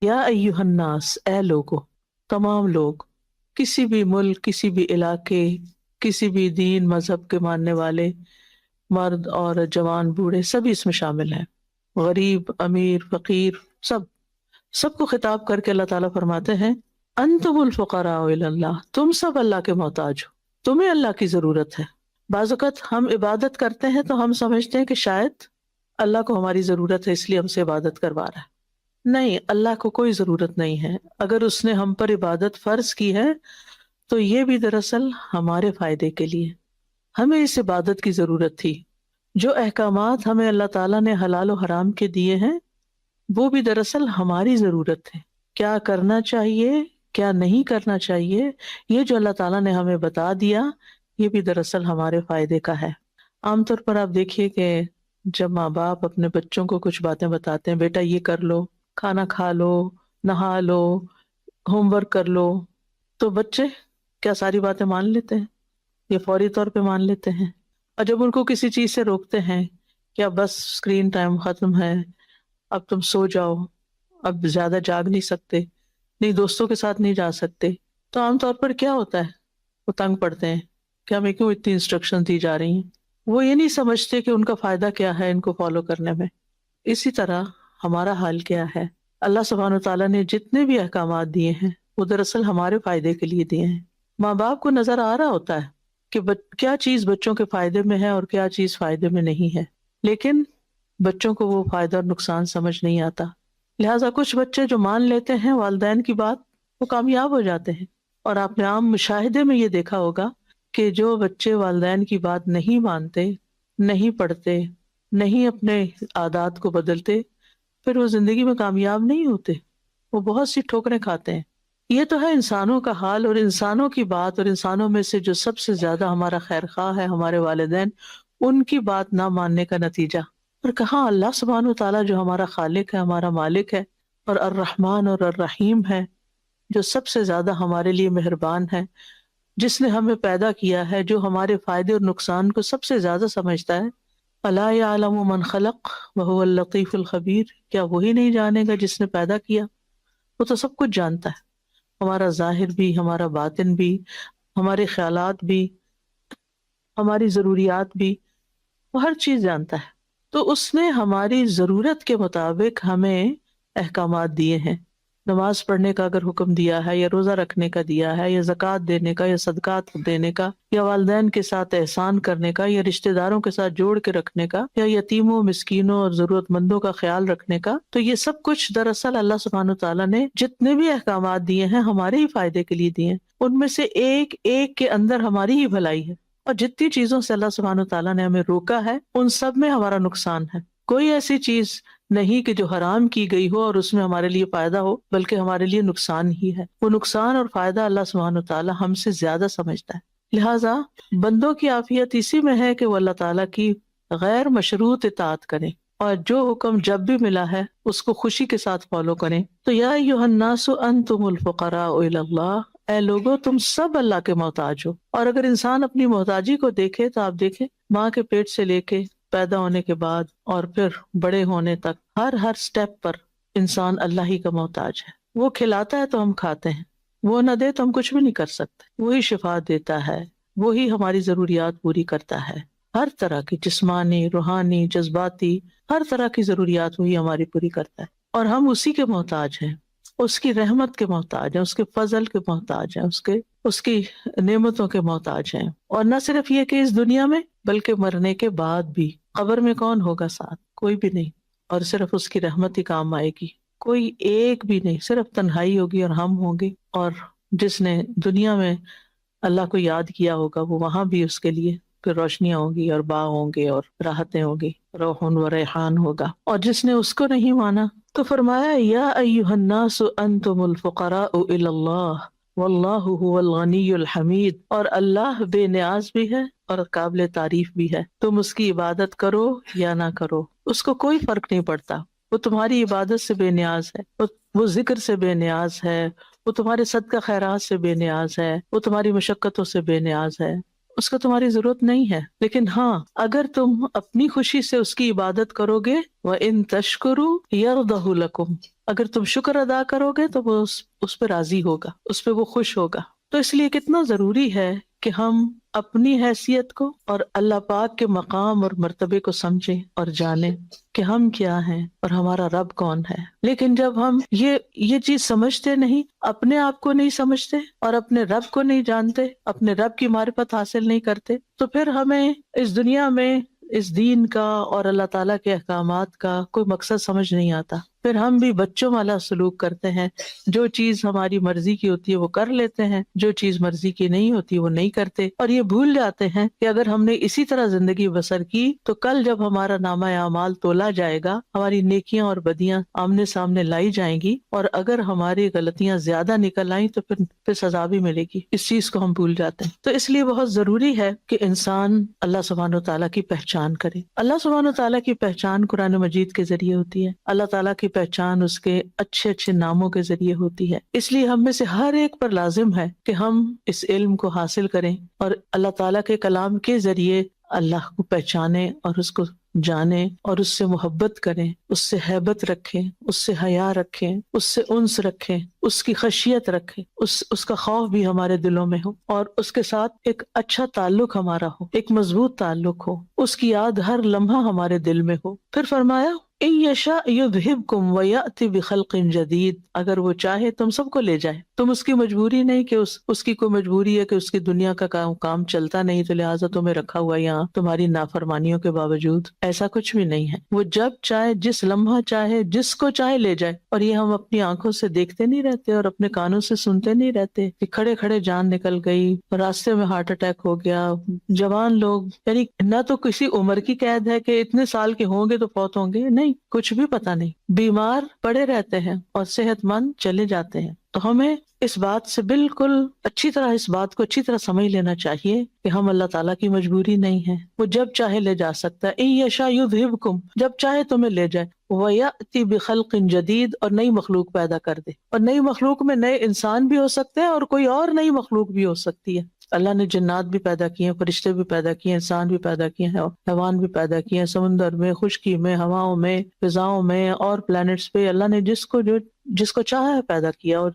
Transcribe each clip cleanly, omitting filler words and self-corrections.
یا ایھا الناس، اے لوگو، تمام لوگ، کسی بھی ملک، کسی بھی علاقے، کسی بھی دین مذہب کے ماننے والے، مرد عورت جوان بوڑھے سبھی اس میں شامل ہیں، غریب امیر فقیر، سب کو خطاب کر کے اللہ تعالیٰ فرماتے ہیں انتم الفقراء الی اللہ، تم سب اللہ کے محتاج ہو، تمہیں اللہ کی ضرورت ہے۔ بعض اوقات ہم عبادت کرتے ہیں تو ہم سمجھتے ہیں کہ شاید اللہ کو ہماری ضرورت ہے اس لیے ہم سے عبادت کروا رہا ہے۔ نہیں، اللہ کو کوئی ضرورت نہیں ہے۔ اگر اس نے ہم پر عبادت فرض کی ہے تو یہ بھی دراصل ہمارے فائدے کے لیے، ہمیں اس عبادت کی ضرورت تھی۔ جو احکامات ہمیں اللہ تعالیٰ نے حلال و حرام کے دیے ہیں وہ بھی دراصل ہماری ضرورت ہے، کیا کرنا چاہیے کیا نہیں کرنا چاہیے، یہ جو اللہ تعالیٰ نے ہمیں بتا دیا یہ بھی دراصل ہمارے فائدے کا ہے۔ عام طور پر آپ دیکھیے کہ جب ماں باپ اپنے بچوں کو کچھ باتیں بتاتے ہیں، بیٹا یہ کر لو، کھانا کھا لو، نہا لو، ہوم ورک کر لو، تو بچے کیا ساری باتیں مان لیتے ہیں؟ یہ فوری طور پہ مان لیتے ہیں۔ اور جب ان کو کسی چیز سے روکتے ہیں کہ اب بس اسکرین ٹائم ختم ہے، اب تم سو جاؤ، اب زیادہ جاگ نہیں سکتے، نہیں دوستوں کے ساتھ نہیں جا سکتے، تو عام طور پر کیا ہوتا ہے، وہ تنگ پڑتے ہیں کہ ہمیں کیوں اتنی انسٹرکشن دی جا رہی ہیں۔ وہ یہ نہیں سمجھتے کہ ان کا فائدہ کیا ہے ان کو فالو کرنے میں۔ اسی طرح ہمارا حال کیا ہے، اللہ سبحانہ وتعالیٰ نے جتنے بھی احکامات دیے ہیں وہ دراصل ہمارے فائدے کے لیے دیے ہیں۔ ماں باپ کو نظر آ رہا ہوتا ہے کہ کیا چیز بچوں کے فائدے میں ہے اور کیا چیز فائدے میں نہیں ہے، لیکن بچوں کو وہ فائدہ اور نقصان سمجھ نہیں آتا، لہٰذا کچھ بچے جو مان لیتے ہیں والدین کی بات وہ کامیاب ہو جاتے ہیں۔ اور آپ نے عام مشاہدے میں یہ دیکھا ہوگا کہ جو بچے والدین کی بات نہیں مانتے، نہیں پڑھتے، نہیں اپنے عادات کو بدلتے، پھر وہ زندگی میں کامیاب نہیں ہوتے، وہ بہت سی ٹھوکریں کھاتے ہیں۔ یہ تو ہے انسانوں کا حال اور انسانوں کی بات، اور انسانوں میں سے جو سب سے زیادہ ہمارا خیر خواہ ہے ہمارے والدین، ان کی بات نہ ماننے کا نتیجہ۔ اور کہاں اللہ سبحانہ وتعالیٰ جو ہمارا خالق ہے، ہمارا مالک ہے، اور الرحمن اور الرحیم ہے، جو سب سے زیادہ ہمارے لیے مہربان ہے، جس نے ہمیں پیدا کیا ہے، جو ہمارے فائدے اور نقصان کو سب سے زیادہ سمجھتا ہے۔ الا یعلم من خلق وهو اللطیف الخبیر، کیا وہی نہیں جانے گا جس نے پیدا کیا؟ وہ تو سب کچھ جانتا ہے، ہمارا ظاہر بھی، ہمارا باطن بھی، ہمارے خیالات بھی، ہماری ضروریات بھی، وہ ہر چیز جانتا ہے۔ تو اس نے ہماری ضرورت کے مطابق ہمیں احکامات دیے ہیں۔ نماز پڑھنے کا اگر حکم دیا ہے، یا روزہ رکھنے کا دیا ہے، یا زکوٰۃ دینے کا، یا صدقات دینے کا، یا والدین کے ساتھ احسان کرنے کا، یا رشتہ داروں کے ساتھ جوڑ کے رکھنے کا، یا یتیموں مسکینوں اور ضرورت مندوں کا خیال رکھنے کا، تو یہ سب کچھ دراصل اللہ سبحانہ تعالیٰ نے جتنے بھی احکامات دیے ہیں ہمارے ہی فائدے کے لیے دیے ہیں۔ ان میں سے ایک ایک کے اندر ہماری ہی بھلائی ہے، اور جتنی چیزوں سے اللہ سبحانہ تعالیٰ نے ہمیں روکا ہے ان سب میں ہمارا نقصان ہے۔ کوئی ایسی چیز نہیں کہ جو حرام کی گئی ہو اور اس میں ہمارے لیے فائدہ ہو، بلکہ ہمارے لیے نقصان ہی ہے۔ وہ نقصان اور فائدہ اللہ سبحانہ تعالیٰ ہم سے زیادہ سمجھتا ہے، لہٰذا بندوں کی عافیت اسی میں ہے کہ وہ اللہ تعالیٰ کی غیر مشروط اطاعت کریں، اور جو حکم جب بھی ملا ہے اس کو خوشی کے ساتھ فالو کریں۔ تو یا ایھا الناس انتم الفقراء الی اللہ، اے لوگو تم سب اللہ کے محتاج ہو۔ اور اگر انسان اپنی محتاجی کو دیکھے تو آپ دیکھیں ماں کے پیٹ سے لے کے پیدا ہونے کے بعد اور پھر بڑے ہونے تک ہر سٹیپ پر انسان اللہ ہی کا محتاج ہے۔ وہ کھلاتا ہے تو ہم کھاتے ہیں، وہ نہ دے تو ہم کچھ بھی نہیں کر سکتے۔ وہی شفا دیتا ہے، وہی ہماری ضروریات پوری کرتا ہے، ہر طرح کی جسمانی، روحانی، جذباتی، ہر طرح کی ضروریات وہی ہماری پوری کرتا ہے، اور ہم اسی کے محتاج ہیں، اس کی رحمت کے محتاج ہیں، اس کے فضل کے محتاج ہیں، اس کی نعمتوں کے محتاج ہیں۔ اور نہ صرف یہ کہ اس دنیا میں، بلکہ مرنے کے بعد بھی۔ قبر میں کون ہوگا ساتھ؟ کوئی بھی نہیں، اور صرف اس کی رحمت ہی کام آئے گی، کوئی ایک بھی نہیں، صرف تنہائی ہوگی اور ہم ہوں گے۔ اور جس نے دنیا میں اللہ کو یاد کیا ہوگا وہ وہاں بھی اس کے لیے پھر روشنیاں ہوں گی اور باغ ہوں گے اور راحتیں ہوں گی، روح و ریحان ہوگا۔ اور جس نے اس کو نہیں مانا تو فرمایا یا ایھا الناس انتم الفقراء الی اللہ واللہ هو الغنی الحمید، اور اللہ بے نیاز بھی ہے اور قابل تعریف بھی ہے۔ تم اس کی عبادت کرو یا نہ کرو، اس کو کوئی فرق نہیں پڑتا، وہ تمہاری عبادت سے بے نیاز ہے، وہ ذکر سے بے نیاز ہے، وہ تمہارے صدقہ خیرات سے بے نیاز ہے، وہ تمہاری مشقتوں سے بے نیاز ہے، اس کا تمہاری ضرورت نہیں ہے، لیکن ہاں اگر تم اپنی خوشی سے اس کی عبادت کرو گے، وَإِن تَشْكُرُوا يَرْضَهُ لَكُمْ، اگر تم شکر ادا کرو گے تو وہ اس پہ راضی ہوگا، اس پہ وہ خوش ہوگا۔ تو اس لیے کتنا ضروری ہے کہ ہم اپنی حیثیت کو اور اللہ پاک کے مقام اور مرتبے کو سمجھیں اور جانیں کہ ہم کیا ہیں اور ہمارا رب کون ہے۔ لیکن جب ہم یہ چیز سمجھتے نہیں، اپنے آپ کو نہیں سمجھتے اور اپنے رب کو نہیں جانتے، اپنے رب کی معرفت حاصل نہیں کرتے، تو پھر ہمیں اس دنیا میں اس دین کا اور اللہ تعالیٰ کے احکامات کا کوئی مقصد سمجھ نہیں آتا۔ پھر ہم بھی بچوں والا سلوک کرتے ہیں، جو چیز ہماری مرضی کی ہوتی ہے وہ کر لیتے ہیں، جو چیز مرضی کی نہیں ہوتی وہ نہیں کرتے، اور یہ بھول جاتے ہیں کہ اگر ہم نے اسی طرح زندگی بسر کی تو کل جب ہمارا نامہ اعمال تولا جائے گا، ہماری نیکیاں اور بدیاں آمنے سامنے لائی جائیں گی، اور اگر ہماری غلطیاں زیادہ نکل آئیں تو پھر سزا بھی ملے گی۔ اس چیز کو ہم بھول جاتے ہیں۔ تو اس لیے بہت ضروری ہے کہ انسان اللہ سبحانہ و تعالیٰ کی پہچان کرے۔ اللہ سبحانہ و تعالیٰ کی پہچان قرآن مجید کے ذریعے ہوتی ہے، اللہ تعالیٰ کی پہچان اس کے اچھے اچھے ناموں کے ذریعے ہوتی ہے۔ اس لیے ہم میں سے ہر ایک پر لازم ہے کہ ہم اس علم کو حاصل کریں اور اللہ تعالیٰ کے کلام کے ذریعے اللہ کو پہچانیں اور اس کو جانیں اور اس سے محبت کریں، اس سے ہیبت رکھیں، اس سے حیا رکھیں، اس سے انس رکھیں، اس کی خشیت رکھیں، اس کا خوف بھی ہمارے دلوں میں ہو، اور اس کے ساتھ ایک اچھا تعلق ہمارا ہو، ایک مضبوط تعلق ہو، اس کی یاد ہر لمحہ ہمارے دل میں ہو۔ پھر فرمایا ان یشاء یذہبکم ویأتی بخلق جدید، اگر وہ چاہے تم سب کو لے جائے، تم اس کی مجبوری نہیں کہ اس کی کوئی مجبوری ہے کہ اس کی دنیا کا کام چلتا نہیں تو لہٰذا تمہیں رکھا ہوا یہاں تمہاری نافرمانیوں کے باوجود، ایسا کچھ بھی نہیں ہے۔ وہ جب چاہے، جس لمحہ چاہے، جس کو چاہے لے جائے، اور یہ ہم اپنی آنکھوں سے دیکھتے نہیں رہتے اور اپنے کانوں سے سنتے نہیں رہتے کہ کھڑے کھڑے جان نکل گئی، راستے میں ہارٹ اٹیک ہو گیا، جوان لوگ، یعنی نہ تو کسی عمر کی قید ہے کہ اتنے سال کے ہوں گے تو فوت ہوں گے، نہیں، کچھ بھی پتہ نہیں، بیمار پڑے رہتے ہیں اور صحت مند چلے جاتے ہیں۔ تو ہمیں اس بات سے بالکل اس بات کو اچھی طرح سمجھ لینا چاہیے کہ ہم اللہ تعالیٰ کی مجبوری نہیں ہے، وہ جب چاہے لے جا سکتا ہے۔ ان یشاء یذہبکم، جب چاہے تمہیں لے جائے، ویأتی بخلق جدید، اور نئی مخلوق پیدا کر دے، اور نئی مخلوق میں نئے انسان بھی ہو سکتے ہیں اور کوئی اور نئی مخلوق بھی ہو سکتی ہے۔ اللہ نے جنات بھی پیدا کیے ہیں، فرشتے بھی پیدا کیے ہیں، انسان بھی پیدا کیے ہیں، حیوان بھی پیدا کیے ہیں، سمندر میں، خشکی میں، ہواؤں میں، فضاؤں میں اور پلانٹس پہ اللہ نے جس کو چاہا ہے پیدا کیا، اور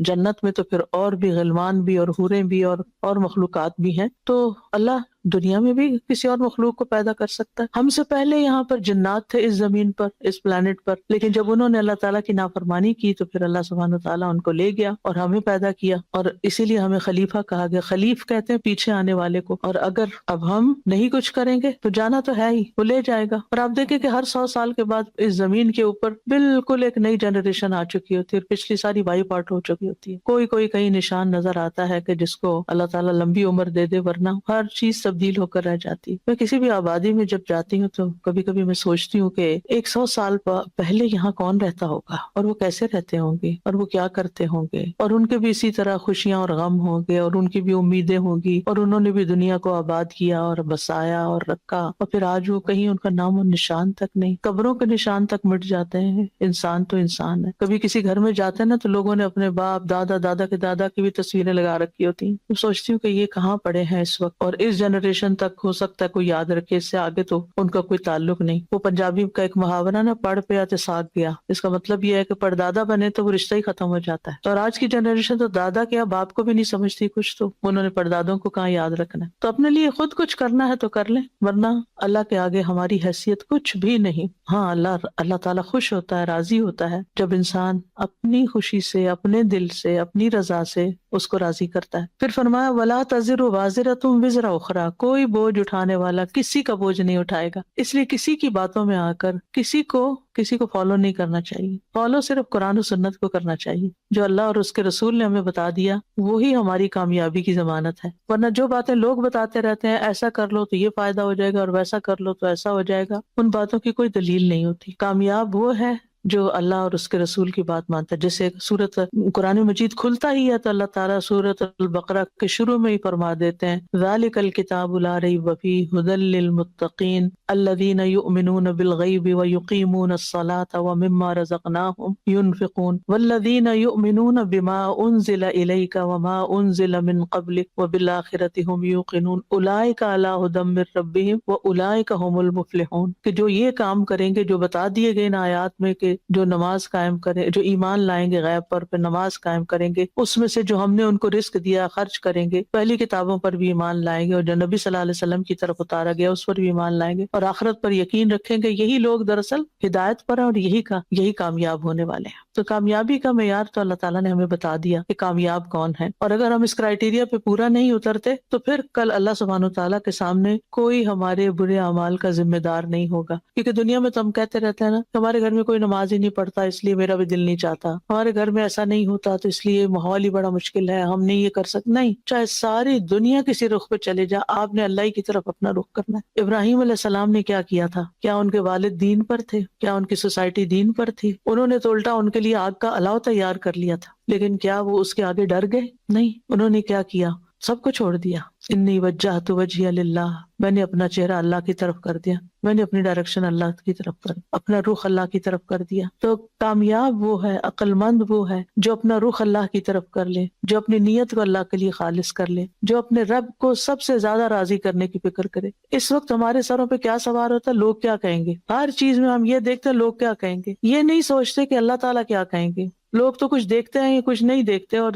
جنت میں تو پھر اور بھی غلمان بھی اور حوریں بھی اور مخلوقات بھی ہیں۔ تو اللہ دنیا میں بھی کسی اور مخلوق کو پیدا کر سکتا ہے۔ ہم سے پہلے یہاں پر جنات تھے اس زمین پر، اس پلانٹ پر، لیکن جب انہوں نے اللہ تعالیٰ کی نافرمانی کی تو پھر اللہ سبحانہ وتعالیٰ ان کو لے گیا اور ہمیں پیدا کیا، اور اسی لیے ہمیں خلیفہ کہا گیا۔ خلیف کہتے ہیں پیچھے آنے والے کو، اور اگر اب ہم نہیں کچھ کریں گے تو جانا تو ہے ہی، وہ لے جائے گا۔ اور آپ دیکھیں کہ ہر 100 سال کے بعد اس زمین کے اوپر بالکل ایک نئی جنریشن آ چکی ہوتی ہے اور پچھلی ساری وائپ آؤٹ ہو چکی ہوتی ہے۔ کوئی کہیں نشان نظر آتا ہے کہ جس کو اللہ تعالیٰ لمبی عمر دے دے، ورنہ ہر چیز تبدیل ہو کر رہ جاتی۔ میں کسی بھی آبادی میں جب جاتی ہوں تو کبھی کبھی میں سوچتی ہوں کہ 100 سال پہلے یہاں کون رہتا ہوگا، اور وہ کیسے رہتے ہوں گے، اور وہ کیا کرتے ہوں گے، اور ان کے بھی اسی طرح خوشیاں اور غم ہوں گے، اور ان کی بھی امیدیں ہوں گی، اور انہوں نے بھی دنیا کو آباد کیا اور بسایا اور رکھا، اور پھر آج وہ کہیں ان کا نام و نشان تک نہیں، قبروں کے نشان تک مٹ جاتے ہیں۔ انسان تو انسان ہے۔ کبھی کسی گھر میں جاتے ہیں نا تو لوگوں نے اپنے باپ دادا کے دادا کی بھی تصویریں لگا رکھی ہوتی ہیں۔ میں سوچتی ہوں کہ یہ کہاں پڑے ہیں اس وقت، اور اس جنریشن تک ہو سکتا ہے کوئی یاد رکھے، اس سے آگے تو ان کا کوئی تعلق نہیں۔ وہ پنجابی کا ایک محاورہ نا، پڑھ پیا تے ساگ گیا، اس کا مطلب یہ ہے کہ پردادا بنے تو وہ رشتہ ہی ختم ہو جاتا ہے۔ تو اور آج کی جنریشن تو دادا کیا باپ کو بھی نہیں سمجھتی، کچھ تو انہوں نے پردادوں کو کہاں یاد رکھنا ہے۔ تو اپنے لیے خود کچھ کرنا ہے تو کر لیں، ورنہ اللہ کے آگے ہماری حیثیت کچھ بھی نہیں۔ ہاں اللہ تعالیٰ خوش ہوتا ہے، راضی ہوتا ہے جب انسان اپنی خوشی سے، اپنے دل سے، اپنی رضا سے اس کو راضی کرتا ہے۔ پھر فرمایا وَلَا تَزِرُ وَازِرَةٌ وِزْرَ أُخْرَىٰ، کوئی بوجھ اٹھانے والا کسی کا بوجھ نہیں اٹھائے گا۔ اس لیے کسی کی باتوں میں آ کر کسی کو فالو نہیں کرنا چاہیے۔ فالو صرف قرآن و سنت کو کرنا چاہیے، جو اللہ اور اس کے رسول نے ہمیں بتا دیا وہی ہماری کامیابی کی ضمانت ہے۔ ورنہ جو باتیں لوگ بتاتے رہتے ہیں، ایسا کر لو تو یہ فائدہ ہو جائے گا اور ویسا کر لو تو ایسا ہو جائے گا، ان باتوں کی کوئی دلیل نہیں ہوتی۔ کامیاب وہ ہے جو اللہ اور اس کے رسول کی بات مانتا ہے. جیسے سورت قرآن مجید کھلتا ہی ہے تو اللہ تعالیٰ سورت البقرہ کے شروع میں ہی فرما دیتے ہیں ذالک الکتاب لا ریب فیہ ھدی للمتقین الذین یؤمنون بالغیب ویقیمون الصلاة ومما رزقناہم ينفقون والذین یؤمنون بما انزل الیک وما انزل من قبلک وبالآخرۃ ہم یوقنون اولئک علی ھدی من ربہم واولئک هم المفلحون. کہ جو یہ کام کریں گے جو بتا دیے گئے ان آیات میں کہ جو نماز قائم کریں، جو ایمان لائیں گے غیب پر پھر نماز قائم کریں گے، اس میں سے جو ہم نے ان کو رزق دیا خرچ کریں گے، پہلی کتابوں پر بھی ایمان لائیں گے اور جو نبی صلی اللہ علیہ وسلم کی طرف اتارا گیا اس پر بھی ایمان لائیں گے اور آخرت پر یقین رکھیں گے، یہی لوگ دراصل ہدایت پر ہیں اور یہی کامیاب ہونے والے ہیں. تو کامیابی کا معیار تو اللہ تعالیٰ نے ہمیں بتا دیا کہ کامیاب کون ہے، اور اگر ہم اس کرائیٹیریا پہ پورا نہیں اترتے تو پھر کل اللہ سبحانہ وتعالیٰ کے سامنے کوئی ہمارے برے اعمال کا ذمہ دار نہیں ہوگا. کیونکہ دنیا میں تو ہم کہتے رہتے ہیں نا کہ ہمارے گھر میں کوئی نماز ہی نہیں پڑھتا اس لیے میرا بھی دل نہیں چاہتا، ہمارے گھر میں ایسا نہیں ہوتا تو اس لیے ماحول ہی بڑا مشکل ہے، ہم نہیں یہ کر سکتے. نہیں، چاہے ساری دنیا کسی رخ پہ چلے جا، آپ نے اللہ ہی کی طرف اپنا رخ کرنا ہے. ابراہیم علیہ السلام نے کیا کیا تھا؟ کیا ان کے والد دین پر تھے؟ کیا ان کی سوسائٹی دین پر تھی؟ انہوں نے تو الٹا ان کے لیے آگ کا الاؤ تیار کر لیا تھا، لیکن کیا وہ اس کے آگے ڈر گئے؟ نہیں، انہوں نے کیا کیا؟ سب کو چھوڑ دیا. انی وجہت وجہی للہ، میں نے اپنا چہرہ اللہ کی طرف کر دیا، میں نے اپنی ڈائریکشن اللہ کی طرف اپنا رخ اللہ کی طرف کر دیا. تو کامیاب وہ ہے، عقل مند وہ ہے جو اپنا رخ اللہ کی طرف کر لے، جو اپنی نیت کو اللہ کے لیے خالص کر لے، جو اپنے رب کو سب سے زیادہ راضی کرنے کی فکر کرے. اس وقت ہمارے سروں پہ کیا سوار ہوتا ہے؟ لوگ کیا کہیں گے. ہر چیز میں ہم یہ دیکھتے ہیں لوگ کیا کہیں گے، یہ نہیں سوچتے کہ اللہ تعالیٰ کیا کہیں گے. لوگ تو کچھ دیکھتے ہیں کچھ نہیں دیکھتے، اور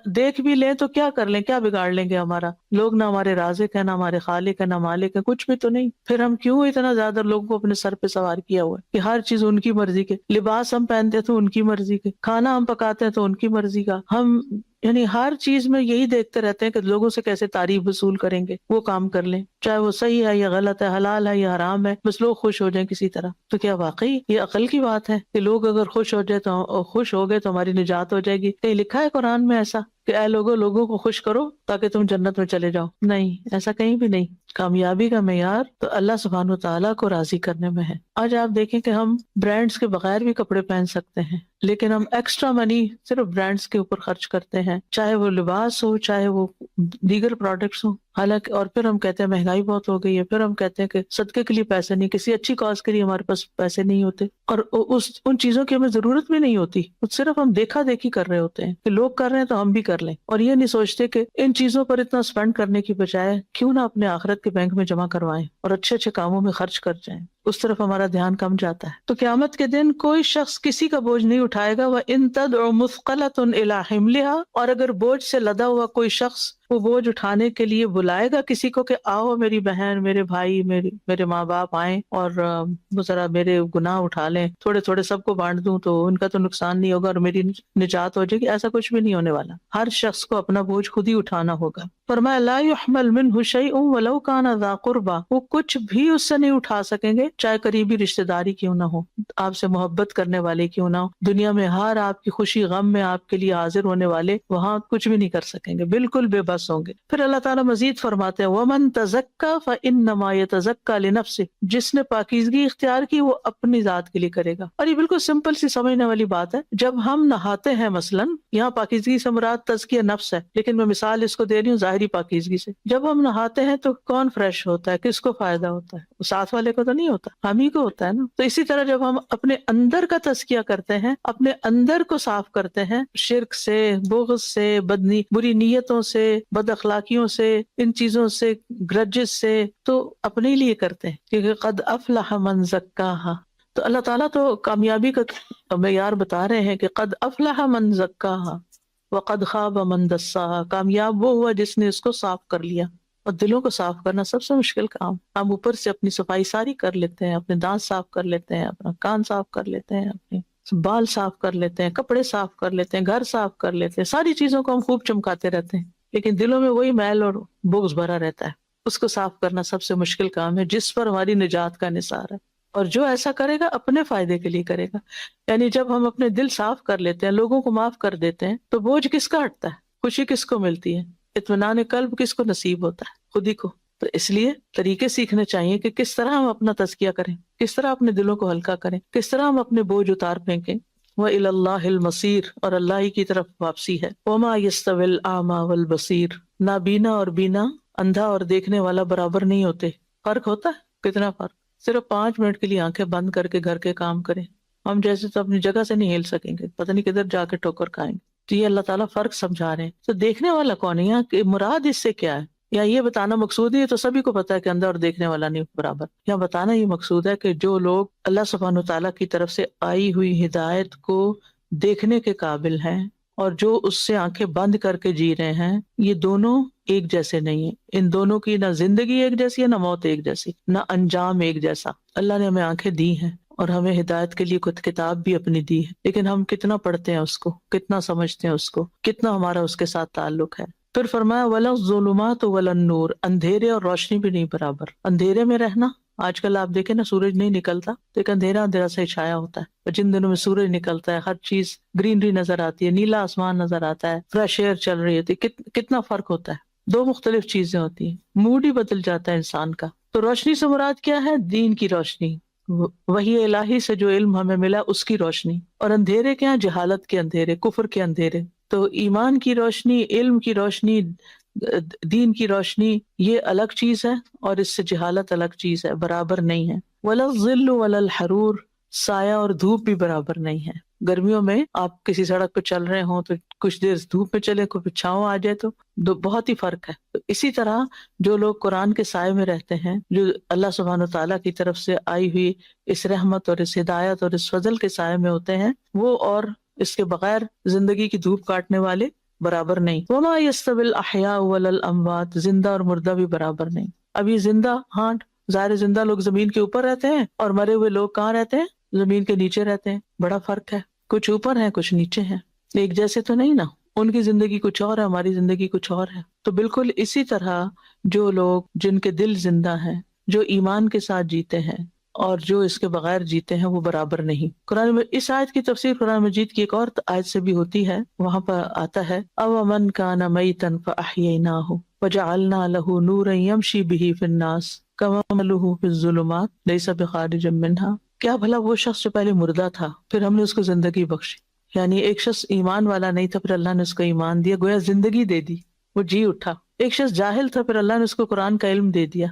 دیکھ بھی لیں تو کیا کر لیں، کیا بگاڑ لیں گے ہمارا. لوگ نہ ہمارے رازق ہیں، نہ ہمارے خالق ہیں، نہ مالک ہے، کچھ بھی تو نہیں. پھر ہم کیوں اتنا زیادہ لوگوں کو اپنے سر پہ سوار کیا ہوا ہے کہ ہر چیز ان کی مرضی کے، لباس ہم پہنتے تو ان کی مرضی کے، کھانا ہم پکاتے ہیں تو ان کی مرضی کا. ہم یعنی ہر چیز میں یہی دیکھتے رہتے ہیں کہ لوگوں سے کیسے تعریف وصول کریں گے، وہ کام کر لیں، چاہے وہ صحیح ہے یا غلط ہے، حلال ہے یا حرام ہے، بس لوگ خوش ہو جائیں کسی طرح. تو کیا واقعی یہ عقل کی بات ہے کہ لوگ اگر خوش ہو گئے تو ہماری نجات ہو جائے گی؟ کہیں لکھا ہے قرآن میں ایسا کہ اے لوگوں کو خوش کرو تاکہ تم جنت میں چلے جاؤ؟ نہیں، ایسا کہیں بھی نہیں. کامیابی کا معیار تو اللہ سبحانہ وتعالیٰ کو راضی کرنے میں ہے. آج آپ دیکھیں کہ ہم برانڈز کے بغیر بھی کپڑے پہن سکتے ہیں، لیکن ہم ایکسٹرا منی صرف برانڈز کے اوپر خرچ کرتے ہیں، چاہے وہ لباس ہو چاہے وہ دیگر پروڈکٹس ہوں. حالانکہ اور پھر ہم کہتے ہیں مہنگائی بہت ہو گئی ہے، پھر ہم کہتے ہیں کہ صدقے کے لیے پیسے نہیں، کسی اچھی کاز کے لیے ہمارے پاس پیسے نہیں ہوتے، اور ان چیزوں کی ہمیں ضرورت بھی نہیں ہوتی. صرف ہم دیکھا دیکھی کر رہے ہوتے ہیں کہ لوگ کر رہے ہیں تو ہم بھی کر لیں، اور یہ نہیں سوچتے کہ ان چیزوں پر اتنا اسپینڈ کرنے کی بجائے کیوں نہ اپنے آخرت کے بینک میں جمع کروائیں اور اچھے اچھے کاموں میں خرچ کر جائیں. اس طرف ہمارا دھیان کم جاتا ہے. تو قیامت کے دن کوئی شخص کسی کا بوجھ نہیں اٹھائے گا. وَإِن تَدْعُ مُثْقَلَةٌ إِلَىٰ حِمْلِهَا، اور اگر بوجھ سے لدا ہوا کوئی شخص وہ بوجھ اٹھانے کے لیے بلائے گا کسی کو کہ آؤ میری بہن، میرے بھائی، میرے ماں باپ آئیں اور وہ ذرا میرے گناہ اٹھا لیں، تھوڑے تھوڑے سب کو بانٹ دوں تو ان کا تو نقصان نہیں ہوگا اور میری نجات ہو جائے گی. ایسا کچھ بھی نہیں ہونے والا. ہر شخص کو اپنا بوجھ خود ہی اٹھانا ہوگا. فرمایا لا يحمل منه شيء ولو كان ذا قربى، وہ کچھ بھی اس سے نہیں اٹھا سکیں گے چاہے قریبی رشتہ داری کیوں نہ ہو، آپ سے محبت کرنے والے کیوں نہ ہو. دنیا میں ہر آپ کی خوشی غم میں آپ کے لیے حاضر ہونے والے وہاں کچھ بھی نہیں کر سکیں گے، بالکل بے بس ہوں گے. پھر اللہ تعالیٰ مزید فرماتے ہیں وَمَن تَزَكَّى فَإِنَّمَا يَتَزَكَّى لِنَفْسِهِ، جس نے پاکیزگی اختیار کی وہ اپنی ذات کے لیے کرے گا. اور یہ بالکل سمپل سی سمجھنے والی بات ہے. جب ہم نہاتے ہیں مثلا، یہاں پاکیزگی سے مراد تزکیہ نفس ہے، لیکن میں مثال اس کو دے رہی ہوں ظاہری پاکیزگی سے. جب ہم نہاتے ہیں تو کون فریش ہوتا ہے، کس کو فائدہ ہوتا ہے؟ وہ ساتھ والے کو تو نہیں ہوتا، ہم ہی کو ہوتا ہے نا. تو اسی طرح جب ہم اپنے اندر کا تزکیہ کرتے ہیں، اپنے اندر کو صاف کرتے ہیں شرک سے، بغض سے، بری نیتوں سے، بد اخلاقیوں سے، ان چیزوں سے، گرجز سے، تو اپنے لیے کرتے ہیں. کیونکہ قد افلح من زکاہا، تو اللہ تعالیٰ تو کامیابی کا معیار بتا رہے ہیں کہ قد افلح من زکاہا وقد خاب من دساہا. کامیاب وہ ہوا جس نے اس کو صاف کر لیا. اور دلوں کو صاف کرنا سب سے مشکل کام. ہم اوپر سے اپنی صفائی ساری کر لیتے ہیں، اپنے دانت صاف کر لیتے ہیں، اپنا کان صاف کر لیتے ہیں، اپنے بال صاف کر لیتے ہیں، کپڑے صاف کر لیتے ہیں، گھر صاف کر لیتے ہیں، ساری چیزوں کو ہم خوب چمکاتے رہتے ہیں، لیکن دلوں میں وہی میل اور بغض بھرا رہتا ہے. اس کو صاف کرنا سب سے مشکل کام ہے جس پر ہماری نجات کا نثار ہے. اور جو ایسا کرے گا اپنے فائدے کے لیے کرے گا. یعنی جب ہم اپنے دل صاف کر لیتے ہیں، لوگوں کو معاف کر دیتے ہیں، تو بوجھ کس کا ہٹتا ہے؟ خوشی کس کو ملتی ہے؟ اطمینان قلب کس کو نصیب ہوتا ہے؟ خود ہی کو. تو اس لیے طریقے سیکھنے چاہیے کہ کس طرح ہم اپنا تزکیہ کریں، کس طرح اپنے دلوں کو ہلکا کریں، کس طرح ہم اپنے بوجھ اتار پھینکیں۔ وَإِلَى اللَّهِ الْمَصِيرُ، اور اللہ ہی کی طرف واپسی ہے۔ وَمَا يَسْتَوِي الْأَعْمَى وَالْبَصِيرُ، نابینا اور بینا، اندھا اور دیکھنے والا برابر نہیں ہوتے۔ فرق ہوتا ہے، کتنا فرق؟ صرف 5 منٹ کے لیے آنکھیں بند کر کے گھر کے کام کریں، ہم جیسے تو اپنی جگہ سے نہیں ہل سکیں گے، پتہ نہیں کدھر جا کے ٹھوکر کھائیں گے۔ تو یہ اللہ تعالیٰ فرق سمجھا رہے ہیں۔ تو دیکھنے والا کون ہے یہاں، کہ مراد اس سے کیا ہے؟ یا یہ بتانا مقصود ہے، یہ تو سبھی کو پتا ہے کہ اندھا اور دیکھنے والا نہیں برابر۔ یا بتانا یہ مقصود ہے کہ جو لوگ اللہ سبحانہ تعالیٰ کی طرف سے آئی ہوئی ہدایت کو دیکھنے کے قابل ہیں اور جو اس سے آنکھیں بند کر کے جی رہے ہیں، یہ دونوں ایک جیسے نہیں ہیں۔ ان دونوں کی نہ زندگی ایک جیسی ہے، نہ موت ایک جیسی، نہ انجام ایک جیسا۔ اللہ نے ہمیں آنکھیں دی ہیں اور ہمیں ہدایت کے لیے کچھ کتاب بھی اپنی دی ہے، لیکن ہم کتنا پڑھتے ہیں اس کو، کتنا سمجھتے ہیں اس کو، کتنا ہمارا اس کے ساتھ تعلق ہے۔ پھر فرمایا وَلَا الظُّلُمَاتُ وَلَا النُّورُ، اندھیرے اور روشنی بھی نہیں برابر۔ اندھیرے میں رہنا، آج کل آپ دیکھیں نا سورج نہیں نکلتا تو ایک اندھیرا اندھیرا سے چھایا ہوتا ہے، اور جن دنوں میں سورج نکلتا ہے ہر چیز گرینری نظر آتی ہے، نیلا آسمان نظر آتا ہے، فریش ایئر چل رہی ہوتی ہے، کتنا فرق ہوتا ہے۔ دو مختلف چیزیں ہوتی ہیں، موڈ ہی بدل جاتا ہے انسان کا۔ تو روشنی سے مراد کیا ہے؟ دین کی روشنی، وحی الہی سے جو علم ہمیں ملا اس کی روشنی۔ اور اندھیرے کیا؟ جہالت کے اندھیرے، کفر کے اندھیرے۔ تو ایمان کی روشنی، علم کی روشنی، دین کی روشنی، یہ الگ چیز ہے اور اس سے جہالت الگ چیز ہے، برابر نہیں ہے۔ ولا الظل ولا الحرور، سایہ اور دھوپ بھی برابر نہیں ہے۔ گرمیوں میں آپ کسی سڑک پہ چل رہے ہوں تو کچھ دیر دھوپ میں چلے، کچھ چھاؤں آ جائے تو بہت ہی فرق ہے۔ تو اسی طرح جو لوگ قرآن کے سائے میں رہتے ہیں، جو اللہ سبحانہ تعالیٰ کی طرف سے آئی ہوئی اس رحمت اور اس ہدایت اور اس فضل کے سائے میں ہوتے ہیں، وہ اور اس کے بغیر زندگی کی دھوپ کاٹنے والے برابر نہیں۔ وما يستوي الاحیاء ولا الاموات، زندہ اور مردہ بھی برابر نہیں۔ ابھی زندہ، ہاں ظاہر زندہ لوگ زمین کے اوپر رہتے ہیں، اور مرے ہوئے لوگ کہاں رہتے ہیں؟ زمین کے نیچے رہتے ہیں۔ بڑا فرق ہے، کچھ اوپر ہیں کچھ نیچے ہیں، ایک جیسے تو نہیں نا۔ ان کی زندگی کچھ اور ہے، ہماری زندگی کچھ اور ہے۔ تو بالکل اسی طرح جو لوگ جن کے دل زندہ ہیں، جو ایمان کے ساتھ جیتے ہیں اور جو اس کے بغیر جیتے ہیں، وہ برابر نہیں۔ قرآن میں اس آیت کی تفسیر قرآن مجید کی ایک اور آیت سے بھی ہوتی ہے، وہاں پر آتا ہے أَوَمَنْ كَانَ مَيْتًا فَأَحْيَيْنَاهُ وَجَعَلْنَا لَهُ نُورًا يَمْشِي بِهِ فِي النَّاسِ كَمَثَلِهِ فِي الظُّلُمَاتِ لَيْسَ بِخَارِجٍ مِّنْهَا، کیا بھلا وہ شخص جو پہلے مردہ تھا پھر ہم نے اس کو زندگی بخشی، یعنی ایک شخص ایمان والا نہیں تھا، پھر اللہ نے اس کو ایمان دیا، گویا زندگی دے دی، وہ جی اٹھا۔ ایک شخص جاہل تھا، پھر اللہ نے اس کو قرآن کا علم دے دیا،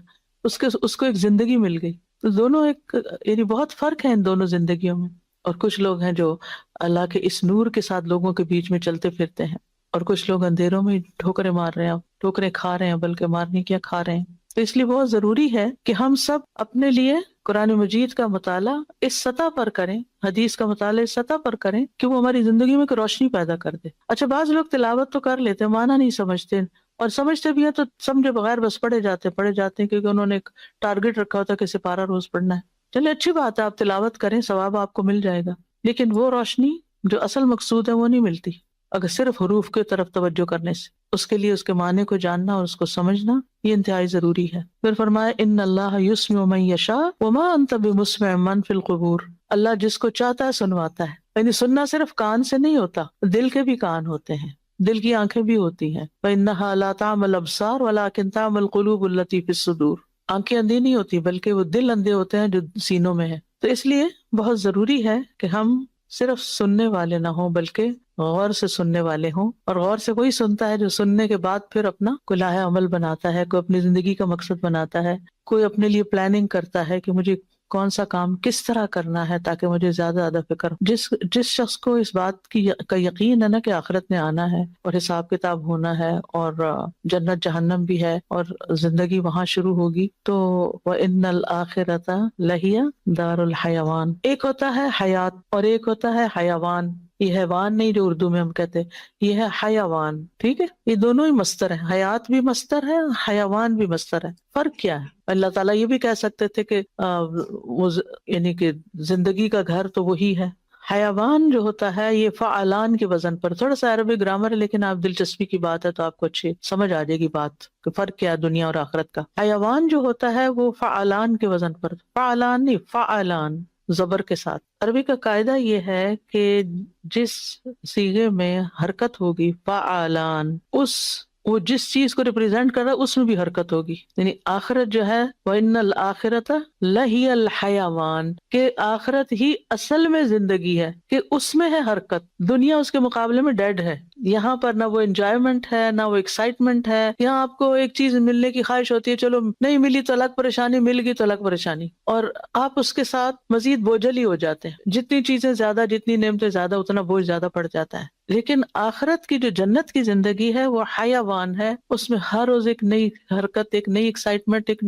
اس کو ایک زندگی مل گئی۔ تو دونوں ایک، یعنی بہت فرق ہے ان دونوں زندگیوں میں۔ اور کچھ لوگ ہیں جو اللہ کے اس نور کے ساتھ لوگوں کے بیچ میں چلتے پھرتے ہیں، اور کچھ لوگ اندھیروں میں ٹھوکریں مار رہے ہیں، ٹھوکریں کھا رہے ہیں، بلکہ مارنی کیا کھا رہے ہیں۔ تو اس لیے بہت ضروری ہے کہ ہم سب اپنے لیے قرآن مجید کا مطالعہ اس سطح پر کریں، حدیث کا مطالعہ اس سطح پر کریں کہ وہ ہماری زندگی میں ایک روشنی پیدا کر دے۔ اچھا، بعض لوگ تلاوت تو کر لیتے ہیں، معنی نہیں سمجھتے، اور سمجھتے بھی ہیں تو سمجھے بغیر بس پڑھے جاتے ہیں، کیونکہ انہوں نے ایک ٹارگٹ رکھا ہوتا ہے کہ سپارہ روز پڑھنا ہے۔ چلے اچھی بات ہے، آپ تلاوت کریں، ثواب آپ کو مل جائے گا، لیکن وہ روشنی جو اصل مقصود ہے وہ نہیں ملتی اگر صرف حروف کی طرف توجہ کرنے سے۔ اس کے لیے اس کے معنی کو جاننا اور اس کو سمجھنا یہ انتہائی ضروری ہے۔ پھر فرمایا ان اللہ یسمع من یشاء وما انت بمسمع من فی القبور، اللہ جس کو چاہتا ہے سنواتا ہے۔ یعنی سننا صرف کان سے نہیں ہوتا، دل کے بھی کان ہوتے ہیں، دل کی آنکھیں بھی ہوتی ہیں۔ فإنها لا تعمى الأبصار ولكن تعمى القلوب التي في الصدور، آنکھیں اندھی نہیں ہوتی بلکہ وہ دل اندھے ہوتے ہیں جو سینوں میں ہے۔ تو اس لیے بہت ضروری ہے کہ ہم صرف سننے والے نہ ہوں بلکہ غور سے سننے والے ہوں، اور غور سے وہی سنتا ہے جو سننے کے بعد پھر اپنا کوئی لائحہ عمل بناتا ہے، کوئی اپنی زندگی کا مقصد بناتا ہے، کوئی اپنے لیے پلاننگ کرتا ہے کہ مجھے کون سا کام کس طرح کرنا ہے تاکہ مجھے زیادہ زیادہ فکر ہو۔ جس شخص کو اس بات کا یقین ہے نا کہ آخرت میں آنا ہے اور حساب کتاب ہونا ہے اور جنت جہنم بھی ہے اور زندگی وہاں شروع ہوگی، تو وَإِنَّ الْآخِرَةَ لَهِيَ دَارُ الْحَيَوَانِ، ایک ہوتا ہے حیات اور ایک ہوتا ہے حیوان۔ یہ حیوان نہیں جو اردو میں ہم کہتے ہیں، یہ ہے حیوان، ٹھیک ہے؟ یہ دونوں ہی مصدر ہے، حیات بھی مصدر ہے، حیوان بھی مصدر ہے۔ فرق کیا ہے؟ اللہ تعالیٰ یہ بھی کہہ سکتے تھے کہ یعنی کہ زندگی کا گھر تو وہی ہے۔ حیوان جو ہوتا ہے یہ فعلان کے وزن پر، تھوڑا سا عربی گرامر ہے لیکن آپ دلچسپی کی بات ہے تو آپ کو اچھی سمجھ آ جائے گی بات کہ فرق کیا ہے دنیا اور آخرت کا۔ حیوان جو ہوتا ہے وہ فعلان کے وزن پر، فعلان نہیں فعلان زبر کے ساتھ۔ عربی کا قاعدہ یہ ہے کہ جس صیغے میں حرکت ہوگی فعلان، اس وہ جس چیز کو ریپرزینٹ کر رہا ہے اس میں بھی حرکت ہوگی. یعنی آخرت جو ہے وَإِنَّ الْآخِرَةَ لَهِيَ الْحَيَوَانُ، کہ آخرت ہی اصل میں زندگی ہے، کہ اس میں ہے حرکت. دنیا اس کے مقابلے میں ڈیڈ ہے. یہاں پر نہ وہ انجوائمنٹ ہے نہ وہ ایکسائٹمنٹ ہے. یہاں آپ کو ایک چیز ملنے کی خواہش ہوتی ہے، چلو نہیں ملی تو الگ پریشانی، مل گئی تو الگ پریشانی، اور آپ اس کے ساتھ مزید بوجھل ہی ہو جاتے ہیں. جتنی چیزیں زیادہ، جتنی نعمتیں زیادہ، اتنا بوجھ زیادہ پڑ جاتا ہے. لیکن آخرت کی جو جنت کی زندگی ہے وہ حیوان ہے. اس میں ہر روز ایک نئی حرکت، ایک نئی ایکسائٹمنٹ، ایک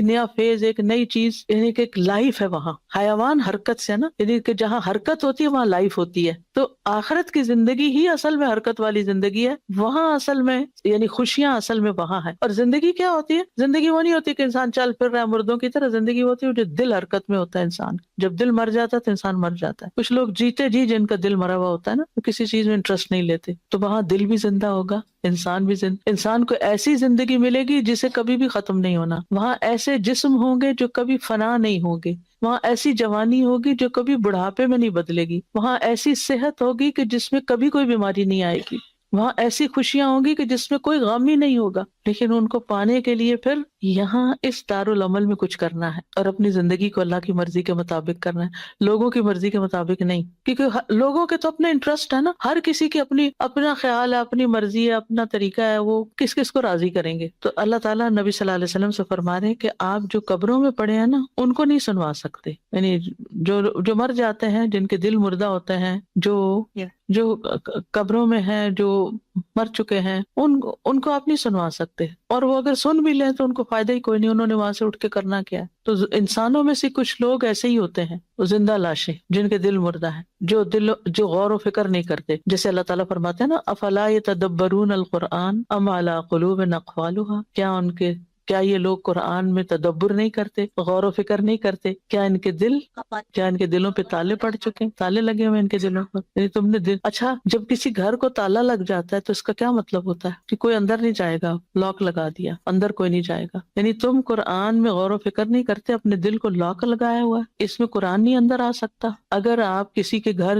نیا فیز، ایک نئی چیز، یعنی کہ ایک لائف ہے وہاں. حیوان حرکت سے نا، یعنی کہ جہاں حرکت ہوتی ہے وہاں لائف ہوتی ہے. تو آخرت کی زندگی ہی اصل میں حرکت والی زندگی ہے. وہاں اصل میں یعنی خوشیاں اصل میں وہاں ہے. اور زندگی کیا ہوتی ہے؟ زندگی وہ نہیں ہوتی کہ انسان چل پھر رہا ہے مردوں کی طرح. زندگی ہوتی ہے جو دل حرکت میں ہوتا ہے انسان. جب دل مر جاتا ہے تو انسان مر جاتا ہے. کچھ لوگ جیتے جی جن کا دل مرا ہوا ہوتا ہے نا، وہ کسی چیز میں انٹرسٹ نہیں لیتے، تو وہاں دل بھی زندہ ہوگا، انسان بھی زندہ. انسان کو ایسی زندگی ملے گی جسے کبھی بھی ختم نہیں ہونا. وہاں ایسے جسم ہوں گے جو کبھی فنا نہیں ہوں گے. وہاں ایسی جوانی ہوگی جو کبھی بڑھاپے میں نہیں بدلے گی. وہاں ایسی صحت ہوگی کہ جس میں کبھی کوئی بیماری نہیں آئے گی. وہاں ایسی خوشیاں ہوں گی کہ جس میں کوئی غم ہی نہیں ہوگا. لیکن ان کو پانے کے لیے پھر یہاں اس دارالعمل میں کچھ کرنا ہے، اور اپنی زندگی کو اللہ کی مرضی کے مطابق کرنا ہے، لوگوں کی مرضی کے مطابق نہیں. کیونکہ لوگوں کے تو اپنے انٹرسٹ ہے نا، ہر کسی کی اپنا خیال ہے، اپنی مرضی ہے، اپنا طریقہ ہے، وہ کس کس کو راضی کریں گے. تو اللہ تعالیٰ نبی صلی اللہ علیہ وسلم سے فرما رہے ہیں کہ آپ جو قبروں میں پڑے ہیں نا، ان کو نہیں سنوا سکتے. یعنی جو مر جاتے ہیں، جن کے دل مردہ ہوتے ہیں، جو قبروں میں ہیں، جو مر چکے ہیں، ان کو آپ نہیں سنوا سکتے. اور وہ اگر سن بھی لیں تو ان کو فائدہ ہی کوئی نہیں. انہوں نے وہاں سے اٹھ کے کرنا کیا ہے؟ تو انسانوں میں سے کچھ لوگ ایسے ہی ہوتے ہیں، وہ زندہ لاشیں جن کے دل مردہ ہیں، جو غور و فکر نہیں کرتے. جیسے اللہ تعالیٰ فرماتے ہیں نا، افلا یتدبرون القرآن ام علی قلوب اقفالها، کیا یہ لوگ قرآن میں تدبر نہیں کرتے، غور و فکر نہیں کرتے؟ کیا ان کے دلوں پہ تالے پڑ چکے ہیں، تالے لگے ہوئے ان کے دلوں پر؟ یعنی تم نے اچھا، جب کسی گھر کو تالا لگ جاتا ہے تو اس کا کیا مطلب ہوتا ہے؟ کہ کوئی اندر نہیں جائے گا، لاک لگا دیا، اندر کوئی نہیں جائے گا. یعنی تم قرآن میں غور و فکر نہیں کرتے، اپنے دل کو لاک لگایا ہوا ہے، اس میں قرآن نہیں اندر آ سکتا. اگر آپ کسی کے گھر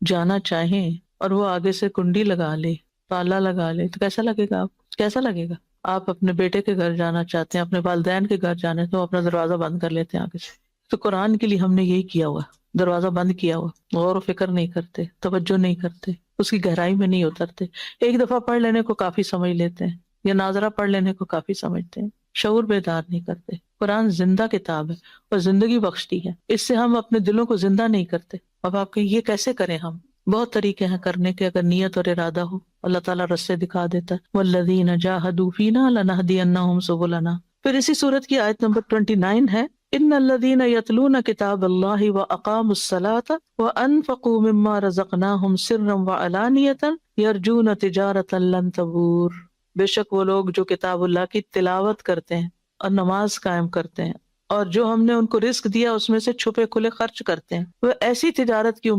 جانا چاہیں اور وہ آگے سے کنڈی لگا لے، تالا لگا لے، تو کیسا لگے گا؟ کیسا لگے گا؟ آپ اپنے بیٹے کے گھر جانا چاہتے ہیں، اپنے والدین کے گھر جانے تو اپنا دروازہ بند کر لیتے ہیں آگے سے. تو قرآن کے لیے ہم نے یہی کیا ہوا، دروازہ بند کیا ہوا. غور و فکر نہیں کرتے، توجہ نہیں کرتے، اس کی گہرائی میں نہیں اترتے. ایک دفعہ پڑھ لینے کو کافی سمجھ لیتے ہیں، یا ناظرہ پڑھ لینے کو کافی سمجھتے ہیں، شعور بیدار نہیں کرتے. قرآن زندہ کتاب ہے اور زندگی بخشتی ہے، اس سے ہم اپنے دلوں کو زندہ نہیں کرتے. اب آپ کہ یہ کیسے کریں؟ ہم بہت طریقے ہیں کرنے کے، اگر نیت اور ارادہ ہو اللہ تعالیٰ رستے دکھا دیتا ہے. والذین جاہدوا فینا لنہدینہم سبلنا. پھر اسی سورت کی آیت نمبر 29 ہے، ان الذین یتلون کتاب اللہ واقاموا الصلاۃ وانفقوا مما رزقناہم سرا وعلانیۃ یرجون تجارۃ لن تبور. بے شک وہ لوگ جو کتاب اللہ کی تلاوت کرتے ہیں اور نماز قائم کرتے ہیں، اور جو ہم نے ان کو رزق دیا اس میں سے چھپے کھلے خرچ کرتے ہیں، وہ ایسی تجارت کی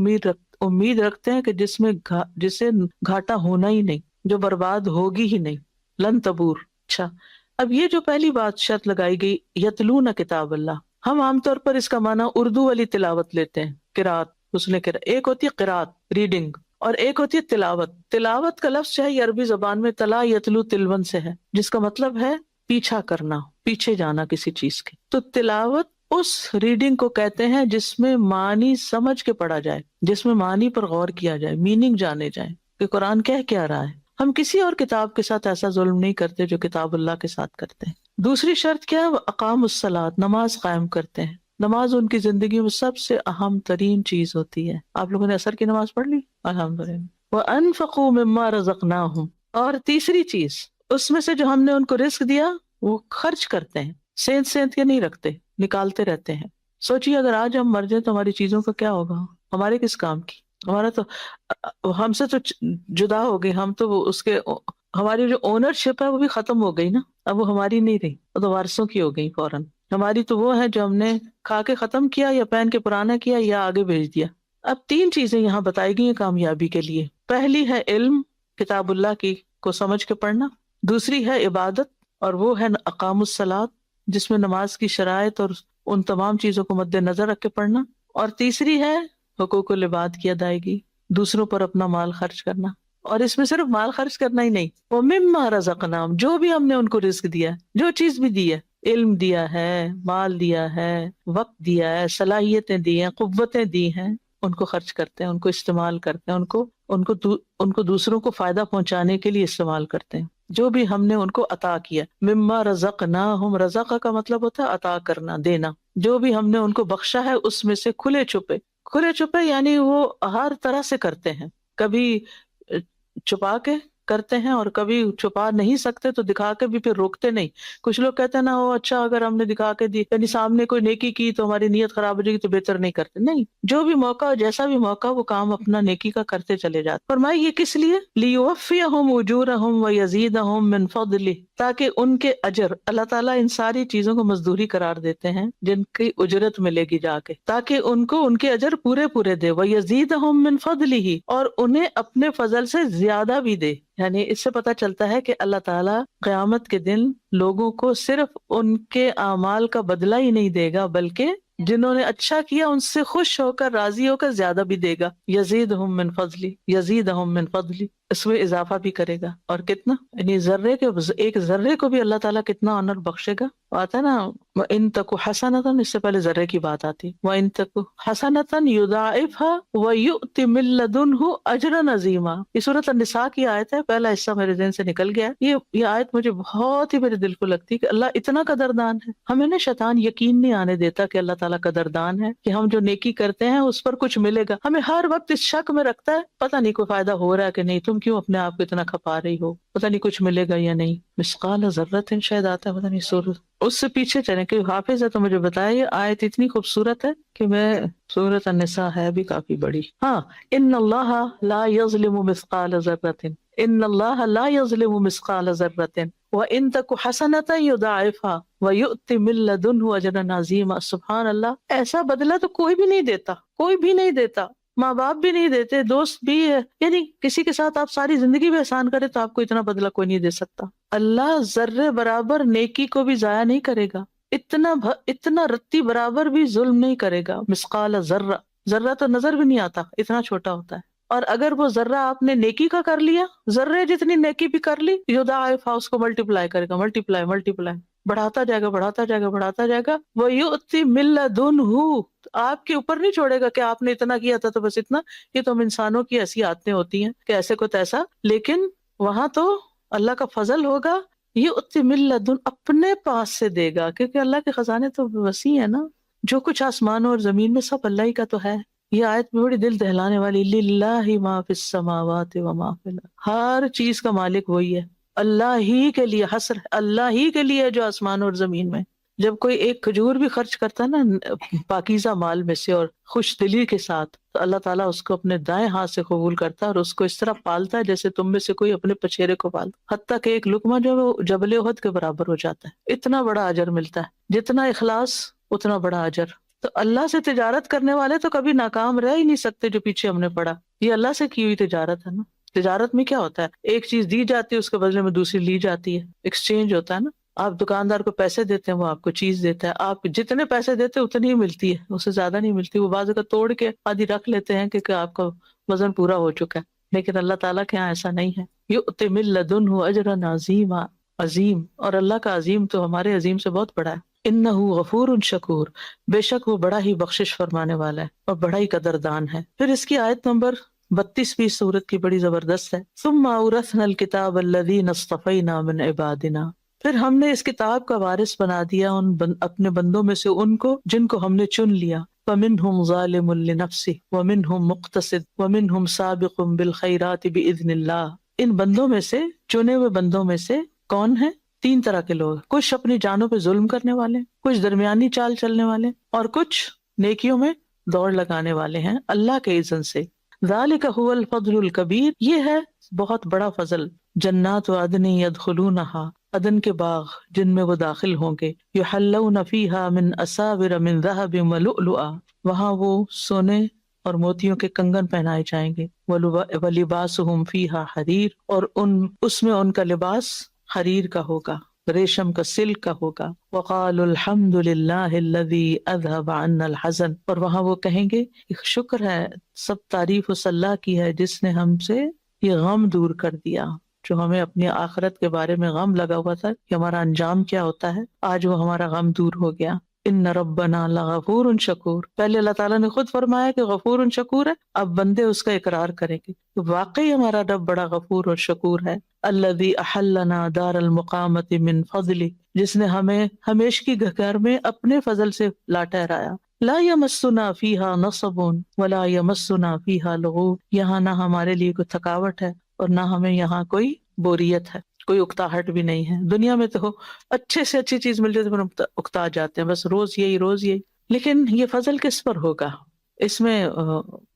امید رکھتے ہیں کہ جسے گھاٹا ہونا ہی نہیں، جو برباد ہوگی ہی نہیں. لن تبور. اچھا، اب یہ جو پہلی بات شرط لگائی گئی، یتلون کتاب اللہ، ہم عام طور پر اس کا معنی اردو والی تلاوت لیتے ہیں، قرات. ایک ہوتی ہے قرات، ریڈنگ، اور ایک ہوتی ہے تلاوت. تلاوت کا لفظ ہے عربی زبان میں تلا یتلو تلون سے ہے، جس کا مطلب ہے پیچھا کرنا، پیچھے جانا کسی چیز کے. تو تلاوت اس ریڈنگ کو کہتے ہیں جس میں معنی سمجھ کے پڑھا جائے، جس میں معنی پر غور کیا جائے، میننگ جانے جائیں کہ قرآن کیا رہا ہے. ہم کسی اور کتاب کے ساتھ ایسا ظلم نہیں کرتے جو کتاب اللہ کے ساتھ کرتے ہیں. دوسری شرط کیا ہے؟ اقام الصلاۃ، نماز قائم کرتے ہیں. نماز ان کی زندگی میں سب سے اہم ترین چیز ہوتی ہے. آپ لوگوں نے عصر کی نماز پڑھ لی؟ الحمدللہ. وَأَنفَقُوا مِمَّا رَزَقْنَاهُمْ. اور تیسری چیز، اس میں سے جو ہم نے ان کو رزق دیا وہ خرچ کرتے ہیں، سینت کے نہیں رکھتے، نکالتے رہتے ہیں. سوچیے اگر آج ہم مر جائیں تو ہماری چیزوں کا کیا ہوگا؟ ہمارے کس کام کی؟ ہمارا تو ہم سے تو جدا ہو گئی، ہم تو اس کے، ہماری جو اونرشپ ہے وہ بھی ختم ہو گئی نا. اب وہ ہماری نہیں رہی، وہ تو وارثوں کی ہو گئی فوراً. ہماری تو وہ ہے جو ہم نے کھا کے ختم کیا یا پہن کے پرانا کیا یا آگے بھیج دیا. اب تین چیزیں یہاں بتائی گئی ہیں کامیابی کے لیے. پہلی ہے علم، کتاب اللہ کی کو سمجھ کے پڑھنا. دوسری ہے عبادت، اور وہ ہے اقام الصلاۃ، جس میں نماز کی شرائط اور ان تمام چیزوں کو مد نظر رکھ کے پڑھنا. اور تیسری ہے حقوق العباد کی ادائیگی، دوسروں پر اپنا مال خرچ کرنا. اور اس میں صرف مال خرچ کرنا ہی نہیں، وہ مما رزقناہم، جو بھی ہم نے ان کو رزق دیا ہے، جو چیز بھی دی ہے، علم دیا ہے، مال دیا ہے، وقت دیا ہے، صلاحیتیں دی ہیں، قوتیں دی ہیں، ان کو خرچ کرتے ہیں، ان کو استعمال کرتے ہیں، ان کو دوسروں کو فائدہ پہنچانے کے لیے استعمال کرتے ہیں، جو بھی ہم نے ان کو عطا کیا۔ مما رزقناہم، رزق کا مطلب ہوتا ہے عطا کرنا، دینا، جو بھی ہم نے ان کو بخشا ہے اس میں سے کھلے چھپے یعنی وہ ہر طرح سے کرتے ہیں، کبھی چھپا کے کرتے ہیں اور کبھی چھپا نہیں سکتے تو دکھا کے بھی پھر روکتے نہیں۔ کچھ لوگ کہتے ہیں نا وہ اچھا اگر ہم نے دکھا کے دی یعنی سامنے کوئی نیکی کی تو ہماری نیت خراب ہو جائے گی تو بہتر نہیں کرتے، نہیں، جو بھی موقع جیسا بھی موقع وہ کام اپنا نیکی کا کرتے چلے جاتے۔ فرمایا یہ کس لیے؟ لیوفیہم اجورہم ویزیدہم من فضلہ، تاکہ ان کے اجر، اللہ تعالیٰ ان ساری چیزوں کو مزدوری قرار دیتے ہیں جن کی اجرت ملے گی جا کے، تاکہ ان کو ان کے اجر پورے دے، ویزیدہم من فضلہ، اور انہیں اپنے فضل سے زیادہ بھی دے۔ یعنی اس سے پتہ چلتا ہے کہ اللہ تعالیٰ قیامت کے دن لوگوں کو صرف ان کے اعمال کا بدلہ ہی نہیں دے گا بلکہ جنہوں نے اچھا کیا ان سے خوش ہو کر راضی ہو کر زیادہ بھی دے گا۔ یزیدہم من فضلی، یزیدہم من فضلی، اس میں اضافہ بھی کرے گا، اور کتنا، یعنی ایک ذرے کو بھی اللہ تعالیٰ کتنا آنر بخشے گا۔ آتا ہے نا وَإِن تَكُ حَسَنَةً، اس سے پہلے ذرے کی بات آتی، وَإِن تَكُ حَسَنَةً يُضَاعِفْهَا وَيُؤْتِ مِن لَّدُنْهُ أَجْرًا عَظِيمًا۔ یہ سورۃ النساء کی آیت ہے، پہلا حصہ میرے ذہن سے نکل گیا۔ یہ آیت مجھے بہت ہی میرے دل کو لگتی ہے کہ اللہ اتنا قدردان ہے۔ ہمیں نا شیطان یقین نہیں آنے دیتا کہ اللہ تعالیٰ قدردان ہے، کہ ہم جو نیکی کرتے ہیں اس پر کچھ ملے گا، ہمیں ہر وقت اس شک میں رکھتا ہے پتہ نہیں کوئی فائدہ ہو رہا ہے کہ نہیں، تم کیوں اپنے آپ کو اتنا کھپا رہی ہو، پتہ نہیں کچھ ملے گا یا نہیں۔ مثقال ذرۃ شاید آتا ہے، پتہ نہیں سورۃ، اس سے پیچھے چلیں کہ حافظ ہے تو مجھے بتایا یہ آیت اتنی خوبصورت ہے کہ میں سورۃ النساء ہے بھی کافی بڑی، ہاں، ان اللہ لا یظلم مثقال ذرۃ، ان اللہ لا یظلم مثقال ذرۃ وَإِن تَكُ حَسَنَةً يُضَاعِفْهَا وَيُؤْتِ مِن لَّدُنْهُ أَجْرًا عَظِيمًا۔ سبحان اللہ، ایسا بدلہ تو کوئی بھی نہیں دیتا، کوئی بھی نہیں دیتا، ماں باپ بھی نہیں دیتے، دوست بھی ہے، یعنی کسی کے ساتھ آپ ساری زندگی بھی احسان کرے تو آپ کو اتنا بدلہ کوئی نہیں دے سکتا۔ اللہ ذرے برابر نیکی کو بھی ضائع نہیں کرے گا، اتنا رتی برابر بھی ظلم نہیں کرے گا۔ مثقال ذرہ، ذرہ تو نظر بھی نہیں آتا، اتنا چھوٹا ہوتا ہے، اور اگر وہ ذرہ آپ نے نیکی کا کر لیا، ذرے جتنی نیکی بھی کر لی، یضاعفها، اس کو ملٹیپلائی کرے گا، ملٹیپلائی بڑھاتا جائے گا، بڑھاتا جائے گا۔ وَيُؤْتِ مِن لَّدُنْهُ، آپ کے اوپر نہیں چھوڑے گا کہ آپ نے اتنا کیا تھا تو بس اتنا، یہ تو ہم انسانوں کی ایسی عادتیں ہوتی ہیں کہ ایسے کو تیسا، لیکن وہاں تو اللہ کا فضل ہوگا، یؤتِ مِن لَّدُنْهُ، اپنے پاس سے دے گا، کیونکہ اللہ کے خزانے تو وسیع ہے نا، جو کچھ آسمانوں اور زمین میں سب اللہ ہی کا تو ہے۔ یہ آیت میں بڑی دل دہلانے والی، للہ ما فی السماوات و ما فی الارض، ہر چیز کا مالک وہی ہے، اللہ ہی کے لیے حسر، اللہ ہی کے لیے جو آسمان اور زمین میں۔ جب کوئی ایک کھجور بھی خرچ کرتا ہے نا پاکیزہ مال میں سے اور خوش دلی کے ساتھ، تو اللہ تعالیٰ اس کو اپنے دائیں ہاتھ سے قبول کرتا ہے اور اس کو اس طرح پالتا ہے جیسے تم میں سے کوئی اپنے پچھیرے کو پالتا، حتیٰ کہ ایک لقمہ جو ہے وہ جبل احد کے برابر ہو جاتا ہے، اتنا بڑا اجر ملتا ہے، جتنا اخلاص اتنا بڑا اجر۔ تو اللہ سے تجارت کرنے والے تو کبھی ناکام رہ ہی نہیں سکتے، جو پیچھے ہم نے پڑھا، یہ اللہ سے کی ہوئی تجارت ہے نا۔ تجارت میں کیا ہوتا ہے، ایک چیز دی جاتی ہے، اس کے بدلے میں دوسری لی جاتی ہے، ایکسچینج ہوتا ہے نا۔ آپ دکاندار کو پیسے دیتے ہیں، وہ آپ کو چیز دیتا ہے، آپ جتنے پیسے دیتے ہیں اتنی ہی ملتی ہے، اس سے زیادہ نہیں ملتی، وہ بعض کا توڑ کے آدھی رکھ لیتے ہیں کہ آپ کا وزن پورا ہو چکا ہے، لیکن اللہ تعالیٰ کے یہاں ایسا نہیں ہے۔ یؤتی من لدنہ اجرا عظیما، عظیم، اور اللہ کا عظیم تو ہمارے عظیم سے بہت بڑا ہے۔ انہ غفور شکور، بے شک وہ بڑا ہی بخشش فرمانے والا ہے اور بڑا ہی قدردان ہے۔ پھر اس کی آیت نمبر 32 سورت کی بڑی زبردست ہے، ثم اورثنا الکتاب الذین اصطفینا من عبادنا، پھر ہم نے اس کتاب کا وارث بنا دیا اپنے بندوں میں سے ان کو جن کو ہم نے چن لیا، فمنہم ظالم لنفسہ ومنہم مقتصد ومنہم سابق بالخیرات باذن اللہ۔ ان بندوں میں سے، چنے ہوئے بندوں میں سے کون ہیں؟ 3 طرح کے لوگ، کچھ اپنی جانوں پہ ظلم کرنے والے، کچھ درمیانی چال چلنے والے، اور کچھ نیکیوں میں دوڑ لگانے والے ہیں اللہ کے اذن سے۔ ذالک هو الفضل الکبیر، یہ ہے بہت بڑا فضل۔ جنات عدن یدخلونہا، عدن کے باغ جن میں وہ داخل ہوں گے، یحلون فیہا من اساور من ذہب ولؤلؤا، وہاں وہ سونے اور موتیوں کے کنگن پہنائے جائیں گے، ولباسہم فیہا حریر، اور اس میں ان کا لباس حریر کا ہوگا، ریشم کا، سلک کا ہوگا۔ وقالوا الحمد للہ الذی اذهب عنا الحزن، اور وہاں وہ کہیں گے شکر ہے، سب تعریف اس اللہ کی ہے جس نے ہم سے یہ غم دور کر دیا، جو ہمیں اپنی آخرت کے بارے میں غم لگا ہوا تھا کہ ہمارا انجام کیا ہوتا ہے، آج وہ ہمارا غم دور ہو گیا۔ ان ربنا لغفور شکور، پہلے اللہ تعالیٰ نے خود فرمایا کہ غفور شکور ہے، اب بندے اس کا اقرار کریں گے کہ واقعی ہمارا رب بڑا غفور اور شکور ہے۔ الذی احلنا دار المقامۃ من فضلہ، جس نے ہمیں ہمیشگی کے گھر میں اپنے فضل سے لا ٹھہرایا۔ لا یمسنا فیہا نصب ولا یمسنا فیہا لغوب، یہاں نہ ہمارے لیے کوئی تھکاوٹ ہے اور نہ ہمیں یہاں کوئی بوریت ہے، کوئی اکتاہٹ بھی نہیں ہے۔ دنیا میں تو اچھے سے اچھی چیز مل جاتی ہے پھر ہم اکتا جاتے ہیں، بس روز یہی روز یہی۔ لیکن یہ فضل کس پر ہوگا؟ اس میں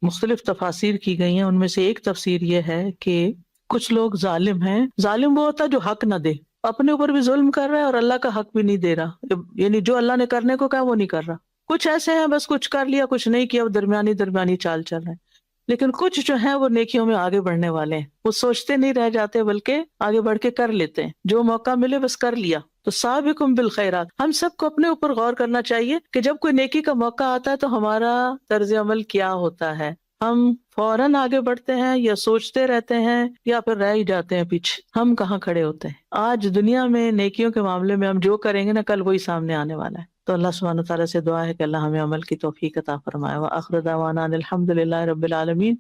مختلف تفاسیر کی گئی ہیں، ان میں سے ایک تفسیر یہ ہے کہ کچھ لوگ ظالم ہیں۔ ظالم وہ ہوتا ہے جو حق نہ دے، اپنے اوپر بھی ظلم کر رہا ہے اور اللہ کا حق بھی نہیں دے رہا، یعنی جو اللہ نے کرنے کو کہا وہ نہیں کر رہا۔ کچھ ایسے ہیں بس کچھ کر لیا کچھ نہیں کیا، وہ درمیانی چال چل رہے ہیں۔ لیکن کچھ جو ہیں وہ نیکیوں میں آگے بڑھنے والے ہیں، وہ سوچتے نہیں رہ جاتے بلکہ آگے بڑھ کے کر لیتے ہیں، جو موقع ملے بس کر لیا۔ تو سابقم بالخیرات، ہم سب کو اپنے اوپر غور کرنا چاہیے کہ جب کوئی نیکی کا موقع آتا ہے تو ہمارا طرز عمل کیا ہوتا ہے۔ ہم فوراً آگے بڑھتے ہیں یا سوچتے رہتے ہیں یا پھر رہ ہی جاتے ہیں پیچھے؟ ہم کہاں کھڑے ہوتے ہیں؟ آج دنیا میں نیکیوں کے معاملے میں ہم جو کریں گے نا، کل وہی سامنے آنے والا ہے۔ تو اللہ سبحانہ تعالیٰ سے دعا ہے کہ اللہ ہمیں عمل کی توفیق عطا فرمائے۔ وآخر دعوانا ان الحمد للہ رب العالمین۔